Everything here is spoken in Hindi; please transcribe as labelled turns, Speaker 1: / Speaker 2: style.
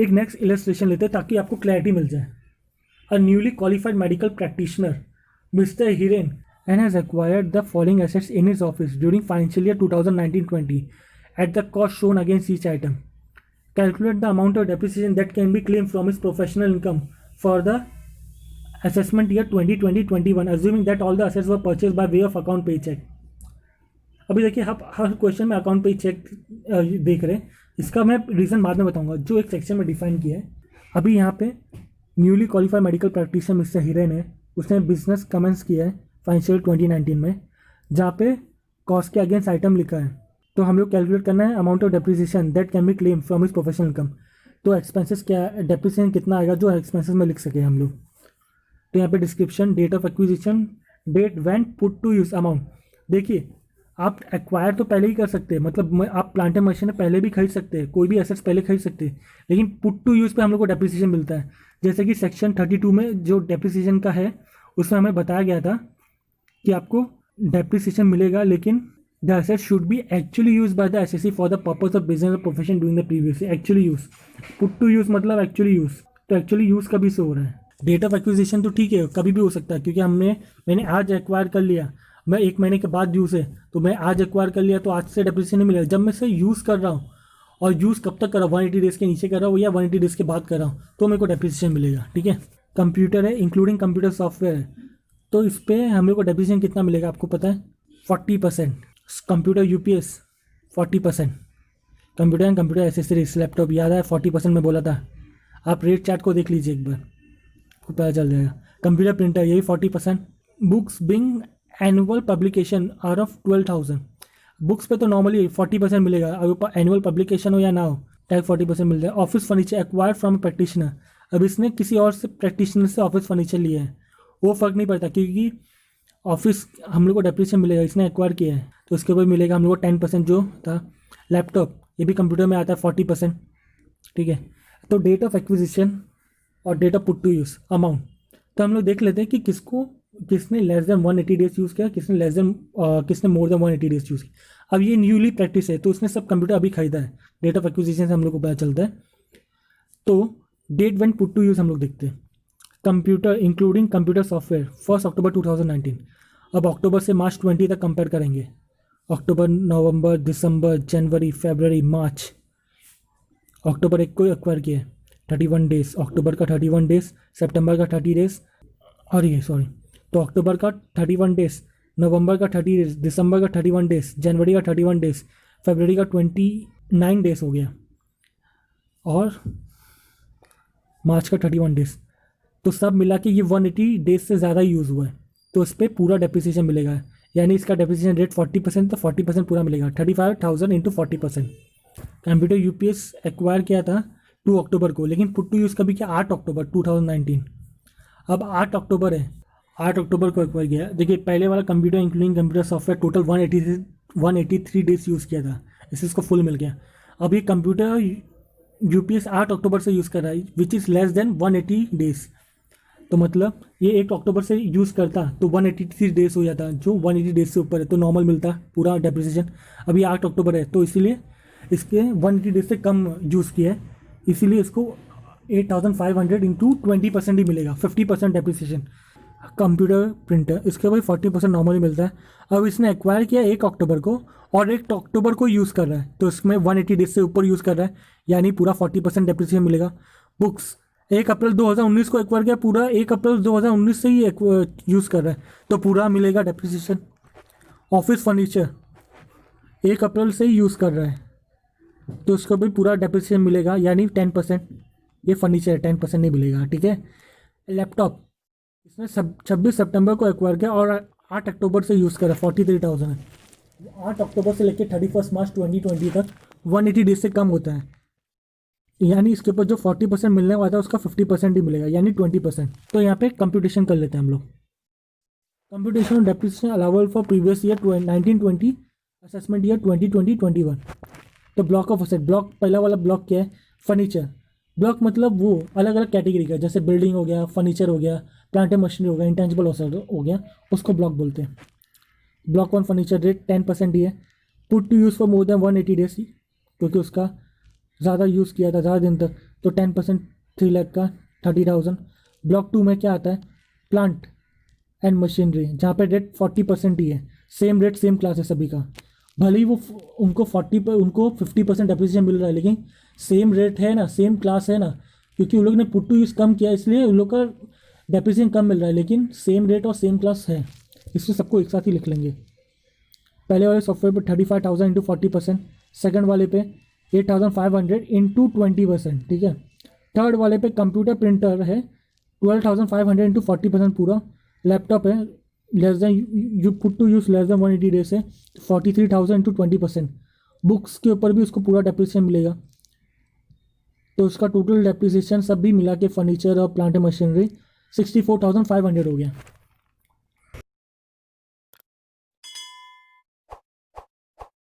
Speaker 1: एक नेक्स्ट इलस्ट्रेशन लेते हैं ताकि आपको क्लैरिटी मिल जाए। A newly qualified medical practitioner mister Hiren and has acquired the following assets in his office during financial year 2019-20 at the cost shown against each item. Calculate the amount of depreciation that can be claimed from his professional income for the assessment year 2020-21, assuming that all the assets were purchased by way of account pay check. अभी देखिए आप हर क्वेश्चन में अकाउंट पे चेक देख रहे हैं, इसका मैं रीज़न बाद में बताऊंगा जो एक सेक्शन में डिफाइन किया है। अभी यहाँ पे newly qualified medical practitioner mister Hiren है, उसने बिजनेस कमेंस किया है फाइनेंशियल 2019 में, जहाँ पे कॉस्ट के अगेंस्ट आइटम लिखा है। तो हम लोग कैलकुलेट करना है amount of depreciation that can be claim from his professional income. तो एक्सपेंसेस क्या, डेप्रिसिएशन कितना आएगा जो एक्सपेंसेस में लिख सके हम लोग। तो यहाँ पे description, date of acquisition, date when put to use, amount. देखिए आप एक्वायर तो पहले ही कर सकते हैं, मतलब आप प्लांट एंड मशीन पहले भी खरीद सकते हैं, कोई भी एसेट्स पहले खरीद सकते हैं, लेकिन पुट टू यूज़ पे हम लोग को डेप्रिसिएशन मिलता है। जैसे कि सेक्शन 32 में जो डेप्रिसिएशन का है उसमें हमें बताया गया था कि आपको डेप्रिसिएशन मिलेगा, लेकिन the asset should be actually use by the SSC for the purpose of business और profession doing the previous. Actually use, put to use मतलब एक्चुअली यूज, तो एक्चुअली यूज कभी से हो रहा है। डेट ऑफ एक्विजिशन तो ठीक है कभी भी हो सकता है, क्योंकि मैंने आज एक्वायर कर लिया, मैं 1 महीने के बाद यूज़ है, तो मैं आज एक्वायर कर लिया तो आज से डेप्रिसिएशन नहीं मिलेगा। जब मैं से यूज़ कर रहा हूँ, और यूज़ कब तक कर रहा हूँ, 180 डेज़ के नीचे कर रहा हूँ या 180 डेज़ के बाद कर रहा हूँ, तो मेरे को डेप्रिसिएशन मिलेगा। ठीक है, कंप्यूटर है इंक्लूडिंग कंप्यूटर सॉफ्टवेयर है, तो इस पर हम लोग को डेप्रिसिएशन कितना मिलेगा आपको पता है, 40%। Computer UPS 40%, computer and computer accessories laptop, याद है 40% में बोला था, आप रेट चार्ट को देख लीजिए एक बार, आपको पता चल जाएगा। कंप्यूटर प्रिंटर यही 40%। Books being annual publication are of 12,000, books पे तो नॉर्मली 40% मिलेगा, अगर एनुअल पब्लिकेशन हो या ना हो टैग 40% मिल जाए। Office furniture acquired from practitioner, अब इसने किसी और से प्रैक्टिशनर से ऑफिस फर्नीचर लिया है, वो फ़र्क नहीं पड़ता क्योंकि ऑफिस हम लोग को डेप्रिसिएशन मिलेगा, इसने एक्वायर किया है तो उसके ऊपर मिलेगा हम लोग को 10% जो था। लैपटॉप ये भी कंप्यूटर में आता है 40%। ठीक है, तो डेट ऑफ एक्विजिशन और date of put to use amount, तो हम लोग देख लेते हैं कि किसने लेस देन 180 डेज यूज़ किया, किसने मोर देन 180 डेज यूज़ किया। अब ये न्यूली प्रैक्टिस है तो उसने सब कंप्यूटर अभी खरीदा है, डेट ऑफ एक्विजिशन से हम लोग को पता चलता है। तो date when put to use हम लोग देखते हैं, computer including computer software 1 October 2019। अब अक्टूबर से मार्च 20 तक कंपेयर करेंगे, अक्टूबर, नवंबर, दिसंबर, जनवरी, फरवरी, मार्च। अक्टूबर 1 को एक्वायर किया 31 डेज, अक्टूबर का 31 डेज, सितंबर का 30 डेज, और ये सॉरी, तो अक्टूबर का 31 डेज, नवंबर का 30 डेज, दिसंबर का 31 डेज, जनवरी का 31 डेज, फरवरी का 29 डेज हो गया, और मार्च का 31 डेज। तो सब मिला के ये 180 डेज से ज़्यादा यूज़ हुआ है, तो इस पर पूरा डेप्रिसिएशन मिलेगा, यानी इसका डेप्रिसिएशन रेट 40%, तो 40% पूरा मिलेगा, 35,000 इंटू 40%। कंप्यूटर यूपीएस एक्वायर किया था 2 अक्टूबर को, लेकिन पुट टू यूज़ कभी क्या 8 अक्टूबर 2019। अब 8 अक्टूबर है, 8 अक्टूबर को एक्वायर किया। देखिए पहले वाला computer including computer software total 183 days use किया था, इसको फुल मिल गया। अब ये कंप्यूटर यूपीएस 8 अक्टूबर से यूज़ कर रहा है, which is less than 180 days, तो मतलब ये 1 अक्टूबर से यूज़ करता तो 183 डेज हो जाता, जो 180 डेज से ऊपर है तो नॉर्मल मिलता पूरा डेप्रिसिएशन। अभी 8 अक्टूबर है तो इसीलिए इसके 180 डेज से कम यूज़ किया है, इसीलिए इसको 8,500 इंटू 20% ही मिलेगा, 50% डेप्रिसिएशन। कंप्यूटर प्रिंटर इसके भाई 40% नॉर्मली मिलता है। अब इसने एक्वायर किया 1 अक्टूबर को और 1 अक्टूबर को यूज़ कर रहा है, तो इसमें 180 डेज से ऊपर यूज़ कर रहा है, यानी पूरा 40% डेप्रिसिएशन मिलेगा। बुक्स 1 अप्रैल 2019 को एक्वायर किया, पूरा 1 अप्रैल 2019 से ही यूज़ कर रहा है, तो पूरा मिलेगा डेप्रिसिएशन। ऑफिस फर्नीचर 1 अप्रैल से ही यूज़ कर रहा है, तो उसको भी पूरा डेप्रिसिएशन मिलेगा, यानी 10%। ये फर्नीचर 10% नहीं मिलेगा। ठीक है, लैपटॉप इसने 26 सितंबर को एक्वायर किया और 8 अक्टूबर से यूज़ करा, 43,000 है। 8 अक्टूबर से लेकर 31 मार्च 2020 तक 180 डेज से कम होता है, यानी इसके ऊपर जो 40% मिलने वाला था उसका 50% ही मिलेगा, यानी 20%। तो यहाँ पे कंप्यूटेशन कर लेते हैं हम लोग। Computation depreciation allowable for previous year 1920, assessment year 2020-21। तो ब्लॉक ऑफ असेट, ब्लॉक पहला वाला ब्लॉक क्या है, फर्नीचर। ब्लॉक मतलब वो अलग अलग कैटेगरी का, जैसे बिल्डिंग हो गया, फर्नीचर हो गया, प्लांट एंड मशीनरी हो गया, इंटेंजिबल हो गया, उसको ब्लॉक बोलते हैं। ब्लॉक 1 फर्नीचर रेट 10% ही है। Put to use for more than 180 days, क्योंकि उसका ज़्यादा यूज़ किया था, ज़्यादा दिन तक, तो 10% 3 लाख का 30,000। ब्लॉक 2 में क्या आता है, प्लांट एंड मशीनरी, जहाँ पे रेट 40% ही है, सेम रेट सेम क्लास है सभी का। भले ही वो उनको 50% डेप्रिसिएशन मिल रहा है, लेकिन सेम रेट है ना, सेम क्लास है ना, क्योंकि उन लोग ने पुट टू यूज़ कम किया इसलिए उन लोग का डेप्रिसिएशन कम मिल रहा है, लेकिन सेम रेट और सेम क्लास है, इसलिए सबको एक साथ ही लिख लेंगे। पहले वाले सॉफ्टवेयर पे 35,000 इंटू 40%, सेकेंड वाले पे 8,500 इंटू 20%, ठीक है। थर्ड वाले पे कंप्यूटर प्रिंटर है 12,500 इंटू 40% पूरा। लैपटॉप है less than you put to use less than 180 days है 43,000 इंटू 20%। बुक्स के ऊपर भी उसको पूरा डेप्रिसिएशन मिलेगा, तो उसका टोटल डेप्रिसिएशन सब भी मिला के फर्नीचर और प्लांट मशीनरी 64,500 हो गया।